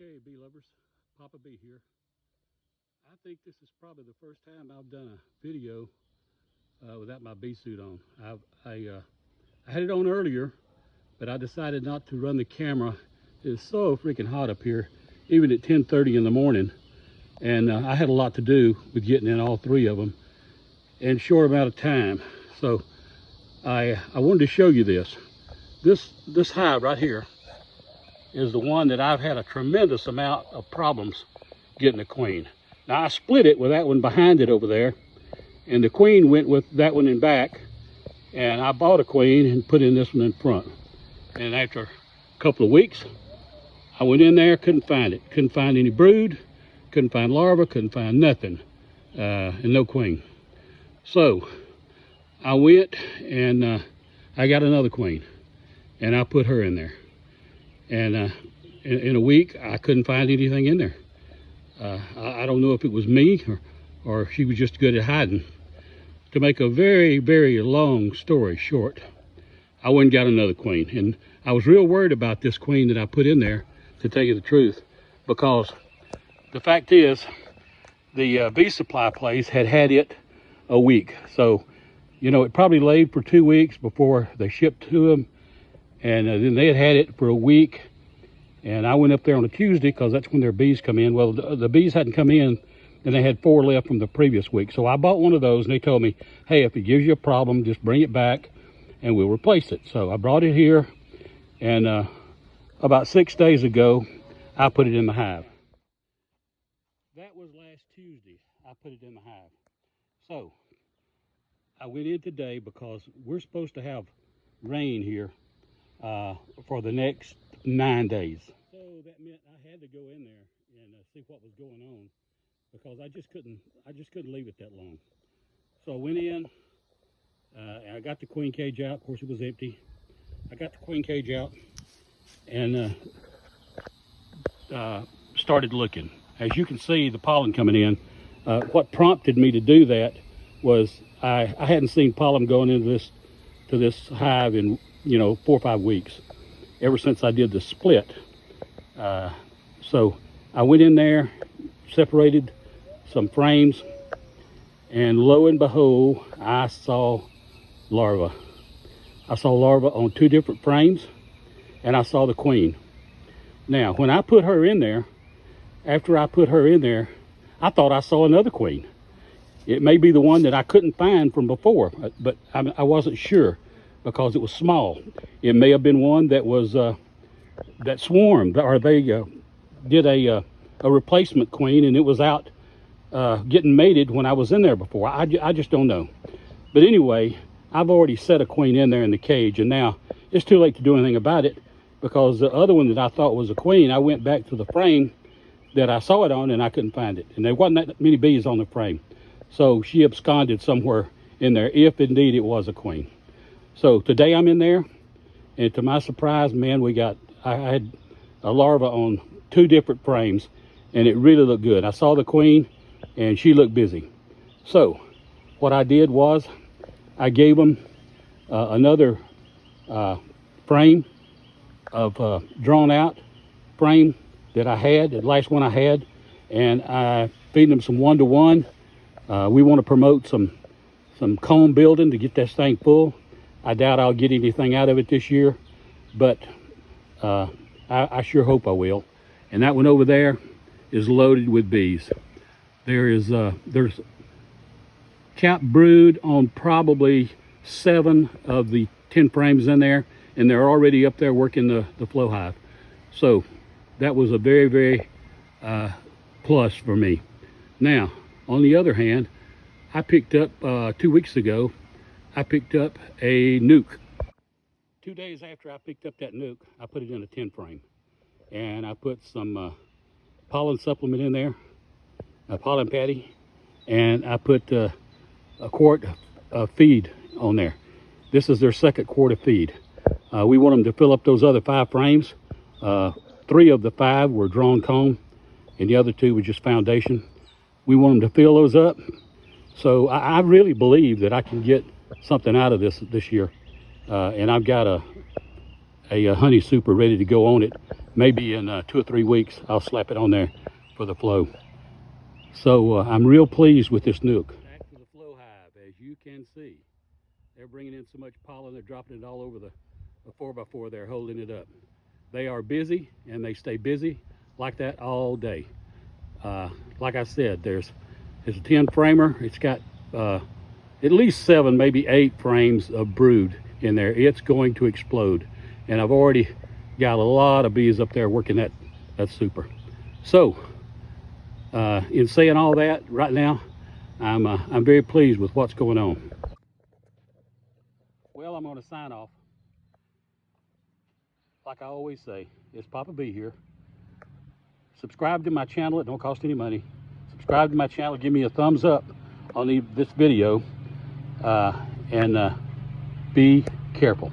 Okay, bee lovers, Papa B here. I think this is probably the first time I've done a video without my bee suit on. I had it on earlier, but I decided not to run the camera. It's so freaking hot up here, even at 10:30 in the morning. And I had a lot to do with getting in all three of them in a short amount of time. So I wanted to show you this. This hive right here is the one that I've had a tremendous amount of problems getting a queen. Now I split it with that one behind it over there, and the queen went with that one in back, and I bought a queen and put in this one in front. And after a couple of weeks, I went in there, couldn't find it. Couldn't find any brood, couldn't find larvae, couldn't find nothing, and no queen. So I went and I got another queen, and I put her in there. And in a week, I couldn't find anything in there. I don't know if it was me or if she was just good at hiding. To make a very, very long story short, I went and got another queen. And I was real worried about this queen that I put in there, to tell you the truth, because the fact is, the bee supply place had it a week. So, you know, it probably laid for 2 weeks before they shipped to them. And then they had it for a week, and I went up there on a Tuesday because that's when their bees come in. Well, the bees hadn't come in, and they had 4 left from the previous week. So I bought one of those, and they told me, hey, if it gives you a problem, just bring it back, and we'll replace it. So I brought it here, and about 6 days ago, I put it in the hive. That was last Tuesday, I put it in the hive. So I went in today because we're supposed to have rain here for the next 9 days. So that meant I had to go in there and see what was going on, because I just couldn't leave it that long. So I went in, and I got the queen cage out. Of course, it was empty. I got the queen cage out and started looking. As you can see, the pollen coming in. What prompted me to do that was I hadn't seen pollen going into this hive in 4 or 5 weeks, ever since I did the split. So I went in there, separated some frames, and lo and behold, I saw larvae. I saw larvae on 2 different frames, and I saw the queen. Now, when I put her in there, after I put her in there, I thought I saw another queen. It may be the one that I couldn't find from before, but I wasn't sure, because it was small. It may have been one that was that swarmed, or they did a replacement queen, and it was out getting mated when I was in there before. I just don't know. But anyway, I've already set a queen in there in the cage, and now it's too late to do anything about it, because the other one that I thought was a queen, I went back to the frame that I saw it on, and I couldn't find it. And there wasn't that many bees on the frame. So she absconded somewhere in there, if indeed it was a queen. So today I'm in there, and to my surprise, man, I had a larva on 2 different frames, and it really looked good. I saw the queen, and she looked busy. So what I did was I gave them another frame of drawn out frame that I had, the last one I had, and I feed them some 1-to-1. We want to promote some comb building to get this thing full. I doubt I'll get anything out of it this year, but I sure hope I will. And that one over there is loaded with bees. There's count brood on probably 7 of the 10 frames in there, and they're already up there working the flow hive. So that was a very, very plus for me. Now, on the other hand, I picked up 2 weeks ago, I picked up a nuke. 2 days after I picked up that nuke, I put it in a 10 frame, and I put some pollen supplement in there, a pollen patty, and I put a quart of feed on there. This is their second quart of feed. We want them to fill up those other 5 frames. 3 of the 5 were drawn comb, and the other 2 were just foundation. We want them to fill those up. So I really believe that I can get something out of this year. And I've got a honey super ready to go on it. maybe in 2 or 3 weeks, I'll slap it on there for the flow. So I'm real pleased with this nuke. Back to the flow hive, as you can see. They're bringing in so much pollen, they're dropping it all over the 4x4 there, holding it up. They are busy, and they stay busy like that all day. Like I said, it's a 10 framer. It's got at least 7, maybe 8 frames of brood in there. It's going to explode. And I've already got a lot of bees up there working that super. So, in saying all that, right now, I'm very pleased with what's going on. Well, I'm going to sign off. Like I always say, it's Papa B here. Subscribe to my channel. It don't cost any money. Subscribe to my channel. Give me a thumbs up on this video. And be careful.